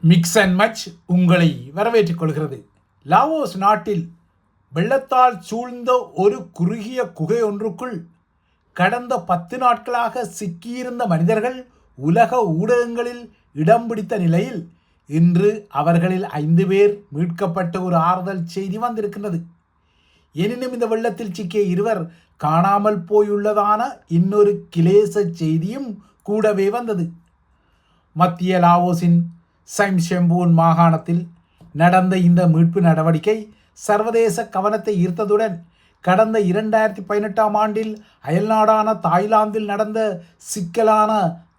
Mix and much உங்களை வரவேற்றுக் கொள்கிறது. லாவோஸ் நாட்டில் வெள்ளத்தால் சூழ்ந்த ஒரு குறுகிய குகை ஒன்றுக்குள் கடந்த 10 நாட்களாக சிக்கியிருந்த மனிதர்கள் உலக ஊடகங்களில் இடம் பிடித்த நிலையில் இன்று அவர்களில் 5 பேர் மீட்கப்பட்ட ஒரு ஆறுதல் செய்தி வந்திருக்கின்றது. எனினும் இந்த வெள்ளத்தில் சிக்கிய 2 காணாமல் போயுள்ளதான இன்னொரு கிளேச செய்தியும் கூடவே வந்தது. மத்திய லாவோஸின் சைம்ஷெம்பூன் மாகாணத்தில் நடந்த இந்த மீட்பு நடவடிக்கை சர்வதேச கவனத்தை ஈர்த்ததுடன் கடந்த 2018ஆம் ஆண்டில் அயல்நாடான தாய்லாந்தில் நடந்த சிக்கலான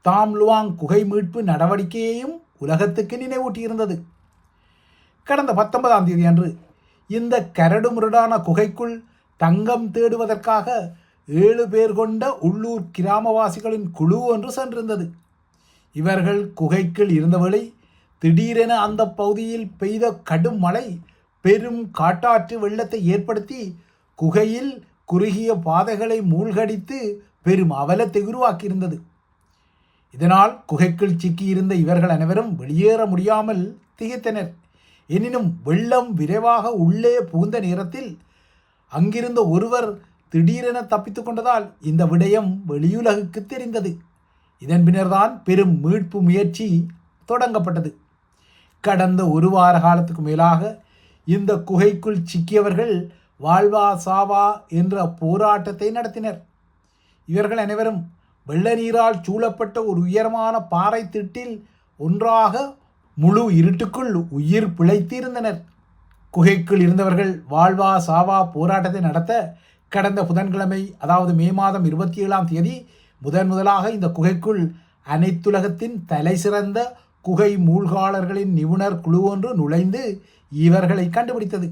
தாம் லுவாங் குகை மீட்பு நடவடிக்கையையும் உலகத்துக்கு நினைவூட்டியிருந்தது. கடந்த 19ஆம் தேதி அன்று இந்த கரடுமுரடான குகைக்குள் தங்கம் தேடுவதற்காக 7 பேர் கொண்ட உள்ளூர் கிராமவாசிகளின் குழு ஒன்று சென்றிருந்தது. இவர்கள் குகைக்குள் இருந்தவழி திடீரென அந்த பகுதியில் பெய்த கடும் மழை பெரும் காட்டாற்று வெள்ளத்தை ஏற்படுத்தி குகையில் குறுகிய பாதைகளை மூழ்கடித்து பெரும் அவலத்தை உருவாக்கியிருந்தது. இதனால் குகைக்குள் சிக்கியிருந்த இவர்கள் அனைவரும் வெளியேற முடியாமல் திகைத்தனர். எனினும் வெள்ளம் விரைவாக உள்ளே புகுந்த நேரத்தில் அங்கிருந்த ஒருவர் திடீரென தப்பித்து கொண்டதால் இந்த விடயம் வெளியுலகுக்கு தெரிந்தது. இதன் பின்னர்தான் பெரும் மீட்பு முயற்சி தொடங்கப்பட்டது. கடந்த 1 வார காலத்துக்கு மேலாக இந்த குகைக்குள் சிக்கியவர்கள் வாழ்வா சாவா என்ற போராட்டத்தை நடத்தினர். இவர்கள் அனைவரும் வெள்ள நீரால் சூழப்பட்ட ஒரு உயரமான பாறை திட்டில் ஒன்றாக முழு இருட்டுக்குள் உயிர் பிழைத்திருந்தனர். குகைக்குள் இருந்தவர்கள் வாழ்வா சாவா போராட்டத்தை நடத்த கடந்த புதன்கிழமை, அதாவது மே மாதம் 27ஆம் தேதி முதலாக இந்த குகைக்குள் அனைத்துலகத்தின் தலை சிறந்த குகை மூழ்காளர்களின் நிபுணர் குழு ஒன்று நுழைந்து இவர்களை கண்டுபிடித்தது.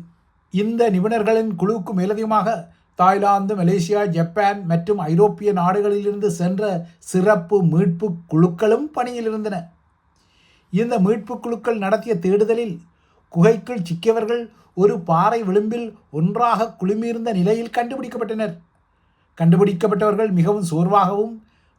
இந்த நிபுணர்களின் குழுவுக்கு மேலதிகமாக தாய்லாந்து, மலேசியா, ஜப்பான் மற்றும் ஐரோப்பிய நாடுகளிலிருந்து சென்ற சிறப்பு மீட்பு குழுக்களும் பணியில் இருந்தன. இந்த மீட்பு குழுக்கள் நடத்திய தேடுதலில் குகைக்குள் சிக்கியவர்கள் ஒரு பாறை விளிம்பில் ஒன்றாக குழுமியிருந்த நிலையில் கண்டுபிடிக்கப்பட்டனர். கண்டுபிடிக்கப்பட்டவர்கள் மிகவும் சோர்வாகவும்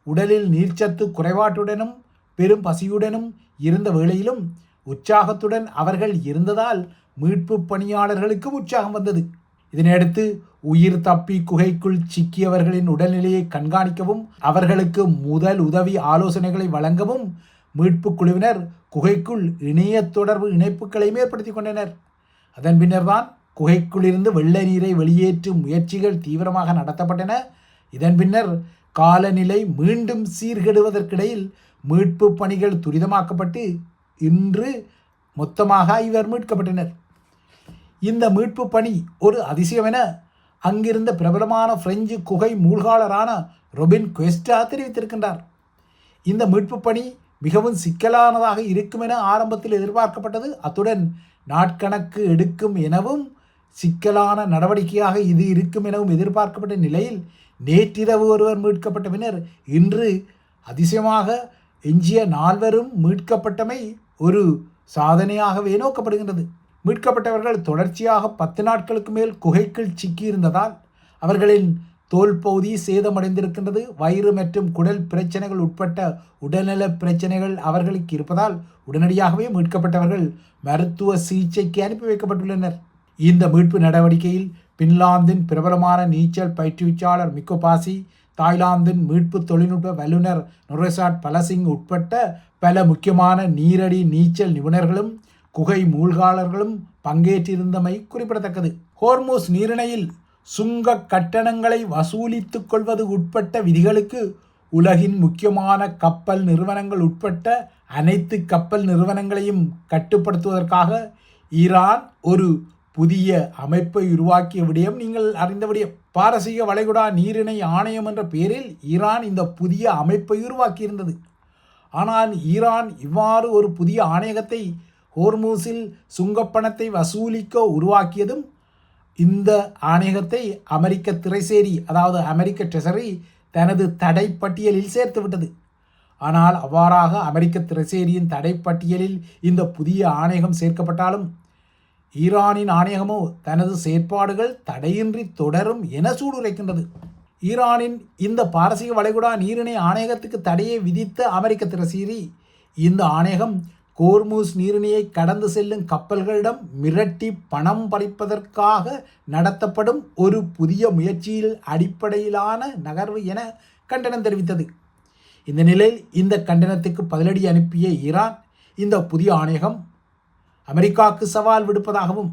உடலில் நீர்ச்சத்து குறைபாட்டுடனும் பெரும் பசியுடனும் இருந்த வேளையிலும் உற்சாகத்துடன் அவர்கள் இருந்ததால் மீட்பு பணியாளர்களுக்கு உற்சாகம் வந்தது. இதனையடுத்து உயிர் தப்பி குகைக்குள் சிக்கியவர்களின் உடல்நிலையை கண்காணிக்கவும் அவர்களுக்கு முதல் உதவி ஆலோசனைகளை வழங்கவும் மீட்பு குழுவினர் குகைக்குள் இணைய தொடர்பு இணைப்புகளையும் ஏற்படுத்தி கொண்டனர். அதன் பின்னர்தான் குகைக்குள்ளிருந்து வெள்ள நீரை வெளியேற்றும் முயற்சிகள் தீவிரமாக நடத்தப்பட்டன. இதன் பின்னர் காலநிலை மீண்டும் சீர்கெடுவதற்கிடையில் மீட்பு பணிகள் துரிதமாக்கப்பட்டு இன்று மொத்தமாக 5 மீட்கப்பட்டனர். இந்த மீட்பு பணி ஒரு அதிசயம் என அங்கிருந்த பிரபலமான பிரெஞ்சு குகை மூழ்காளரான ரொபின் குவெஸ்டா தெரிவித்திருக்கின்றார். இந்த மீட்பு பணி மிகவும் சிக்கலானதாக இருக்கும் என ஆரம்பத்தில் எதிர்பார்க்கப்பட்டது. அத்துடன் நாட்கணக்கு எடுக்கும் எனவும் சிக்கலான நடவடிக்கையாக இது இருக்கும் எனவும் எதிர்பார்க்கப்பட்ட நிலையில் நேற்றிரவு ஒருவர் மீட்கப்பட்ட பின்னர் இன்று அதிசயமாக எஞ்சிய 4 மீட்கப்பட்டமை ஒரு சாதனையாகவே நோக்கப்படுகின்றது. மீட்கப்பட்டவர்கள் தொடர்ச்சியாக 10 நாட்களுக்கு மேல் குகைக்குள் சிக்கியிருந்ததால் அவர்களின் தோல் பகுதி சேதமடைந்திருக்கின்றது. வயிறு மற்றும் குடல் பிரச்சனைகள் உட்பட்ட உடல்நல பிரச்சனைகள் அவர்களுக்கு இருப்பதால் உடனடியாகவே மீட்கப்பட்டவர்கள் மருத்துவ சிகிச்சைக்கு அனுப்பி வைக்கப்பட்டுள்ளனர். இந்த மீட்பு நடவடிக்கையில் பின்லாந்தின் பிரபலமான நீச்சல் பயிற்றுவிச்சாளர் மிக்கோ பாசி, தாய்லாந்தின் மீட்பு தொழில்நுட்ப வல்லுநர் நொரேசாட் பலசிங் உட்பட்ட பல முக்கியமான நீரடி நீச்சல் நிபுணர்களும் குகை மூழ்காளர்களும் பங்கேற்றிருந்தமை குறிப்பிடத்தக்கது. ஹோர்முஸ் நீரிணையில் சுங்க கட்டணங்களை வசூலித்துக் கொள்வது உட்பட்ட விதிகளுக்கு உலகின் முக்கியமான கப்பல் நிறுவனங்கள் உட்பட்ட அனைத்து கப்பல் நிறுவனங்களையும் கட்டுப்படுத்துவதற்காக ஈரான் ஒரு புதிய அமைப்பை உருவாக்கிய விடயம் நீங்கள் அறிந்த விடயம். பாரசீக வளைகுடா நீரிணை ஆணையம் என்ற பெயரில் ஈரான் இந்த புதிய அமைப்பை உருவாக்கியிருந்தது. ஆனால் ஈரான் இவ்வாறு ஒரு புதிய ஆணையகத்தை ஹோர்மூஸில் சுங்கப்பணத்தை வசூலிக்க உருவாக்கியதும் இந்த ஆணையகத்தை அமெரிக்க திரைசேரி, அதாவது அமெரிக்க ட்ரெசரி தனது தடை பட்டியலில் சேர்த்து விட்டது. ஆனால் அவ்வாறாக அமெரிக்க திரைசேரியின் தடை பட்டியலில் இந்த புதிய ஆணையகம் சேர்க்கப்பட்டாலும் ஈரானின் ஆணையகமோ தனது செயற்பாடுகள் தடையின்றி தொடரும் என சூடுரைக்கின்றது. ஈரானின் இந்த பாரசீக வளைகுடா நீரிணை ஆணையகத்துக்கு தடையை விதித்த அமெரிக்க திரைசேரி இந்த ஆணையகம் கோர்முஸ் நீரிணையை கடந்து செல்லும் கப்பல்களிடம் மிரட்டி பணம் பறிப்பதற்காக நடத்தப்படும் ஒரு புதிய முயற்சியில் அடிப்படையிலான நகர்வு என கண்டனம் தெரிவித்தது. இந்த நிலையில் இந்த கண்டனத்துக்கு பதிலடி அனுப்பிய ஈரான் இந்த புதிய ஆணையகம் அமெரிக்காவுக்கு சவால் விடுப்பதாகவும்,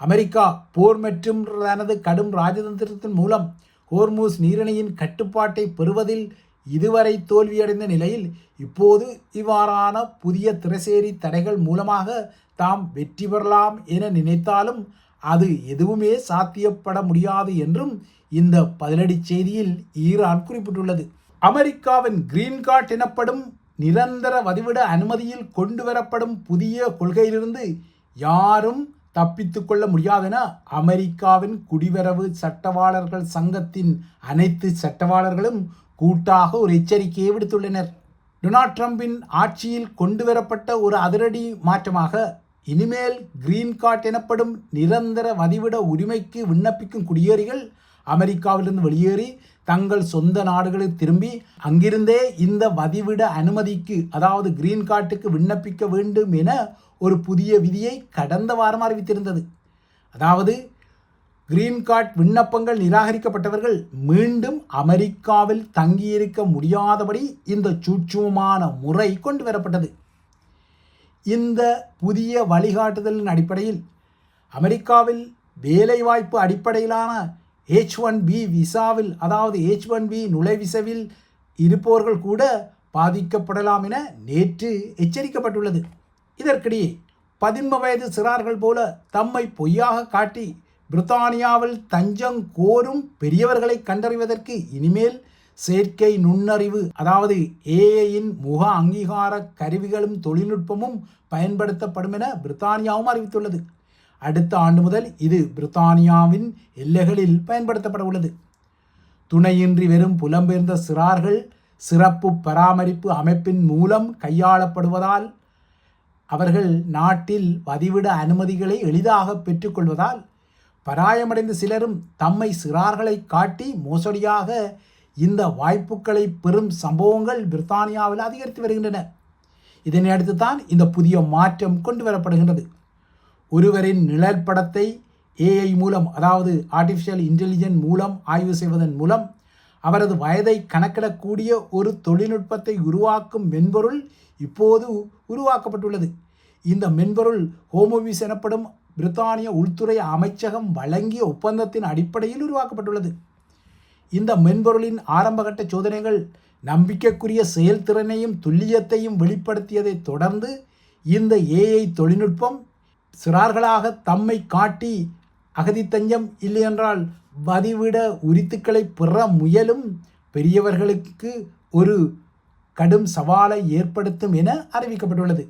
அமெரிக்கா போர் மற்றும் தனது கடும் ராஜதந்திரத்தின் மூலம் ஹோர்முஸ் நீரிணையின் கட்டுப்பாட்டை பெறுவதில் இதுவரை தோல்வியடைந்த நிலையில் இப்போது இவ்வாறான புதிய திரைசேரி தடைகள் மூலமாக தாம் வெற்றி பெறலாம் என நினைத்தாலும் அது எதுவுமே சாத்தியப்பட முடியாது என்றும் இந்த பதிலடி செய்தியில் ஈரான் குறிப்பிட்டுள்ளது. அமெரிக்காவின் கிரீன் கார்டு எனப்படும் நிரந்தர வதிவிட அனுமதியில் கொண்டு வரப்படும் புதிய கொள்கையிலிருந்து யாரும் தப்பித்து கொள்ள முடியாதென அமெரிக்காவின் குடிவரவு சட்டவாளர்கள் சங்கத்தின் அனைத்து சட்டவாளர்களும் கூட்டாக ஒரு எச்சரிக்கையை விடுத்துள்ளனர். டொனால்ட் ட்ரம்பின் ஆட்சியில் கொண்டு வரப்பட்ட ஒரு அதிரடி மாற்றமாக இனிமேல் கிரீன் கார்டு எனப்படும் நிரந்தர வதிவிட உரிமைக்கு விண்ணப்பிக்கும் குடியேறிகள் அமெரிக்காவிலிருந்து வெளியேறி தங்கள் சொந்த நாடுகளுக்கு திரும்பி அங்கிருந்தே இந்த வதிவிட அனுமதிக்கு, அதாவது கிரீன் கார்டுக்கு விண்ணப்பிக்க வேண்டும் என ஒரு புதிய விதியை கடந்த வாரம் அறிவித்திருந்தது. அதாவது கிரீன் கார்டு விண்ணப்பங்கள் நிராகரிக்கப்பட்டவர்கள் மீண்டும் அமெரிக்காவில் தங்கியிருக்க முடியாதபடி இந்த சூட்சுமமான முறை கொண்டு வரப்பட்டது. இந்த புதிய வழிகாட்டுதலின் அடிப்படையில் அமெரிக்காவில் வேலைவாய்ப்பு அடிப்படையிலான H1B விசாவில், அதாவது H1B நுழைவிசவில் இருப்பவர்கள் கூட பாதிக்கப்படலாம் என நேற்று எச்சரிக்கப்பட்டுள்ளது. இதற்கிடையே 15 வயது சிறார்கள் போல தம்மை பொய்யாக காட்டி பிரித்தானியாவில் தஞ்சம் கோரும் பெரியவர்களை கண்டறிவதற்கு இனிமேல் செயற்கை நுண்ணறிவு, அதாவது ஏஐயின் முக அங்கீகார கருவிகளும் தொழில்நுட்பமும் பயன்படுத்தப்படும் என பிரித்தானியாவும் அறிவித்துள்ளது. அடுத்த ஆண்டு முதல் இது பிரித்தானியாவின் எல்லைகளில் பயன்படுத்தப்பட உள்ளது. துணையின்றி வெறும் புலம்பெயர்ந்த சிறார்கள் சிறப்பு பராமரிப்பு அமைப்பின் மூலம் கையாளப்படுவதால், அவர்கள் நாட்டில் வதிவிட அனுமதிகளை எளிதாக பெற்றுக்கொள்வதால் பராயமடைந்த சிலரும் தம்மை சிறார்களை காட்டி மோசடியாக இந்த வாய்ப்புகளை பெறும் சம்பவங்கள் பிரித்தானியாவில் அதிகரித்து வருகின்றன. இதனை அடுத்து தான் இந்த புதிய மாற்றம் கொண்டு வரப்படுகின்றது. ஒருவரின் நிழல் படத்தை ஏஐ மூலம், அதாவது ஆர்டிஃபிஷியல் இன்டெலிஜென்ஸ் மூலம் ஆய்வு செய்வதன் மூலம் அவரது வயதை கணக்கிடக்கூடிய ஒரு தொழில்நுட்பத்தை உருவாக்கும் மென்பொருள் இப்போது உருவாக்கப்பட்டுள்ளது. இந்த மென்பொருள் ஹோமோவிஸ் எனப்படும் பிரித்தானிய உள்துறை அமைச்சகம் வழங்கிய ஒப்பந்தத்தின் அடிப்படையில் உருவாக்கப்பட்டுள்ளது. இந்த மென்பொருளின் ஆரம்பகட்ட சோதனைகள் நம்பிக்கைக்குரிய செயல்திறனையும் துல்லியத்தையும் வெளிப்படுத்தியதை தொடர்ந்து இந்த ஏஐ தொழில்நுட்பம் சிறார்களாக தம்மை காட்டி அகதித்தஞ்சம் இல்லையென்றால் வதிவிட உரித்துக்களை பெற முயலும் பெரியவர்களுக்கு ஒரு கடும் சவாலை ஏற்படுத்தும் என அறிவிக்கப்பட்டுள்ளது.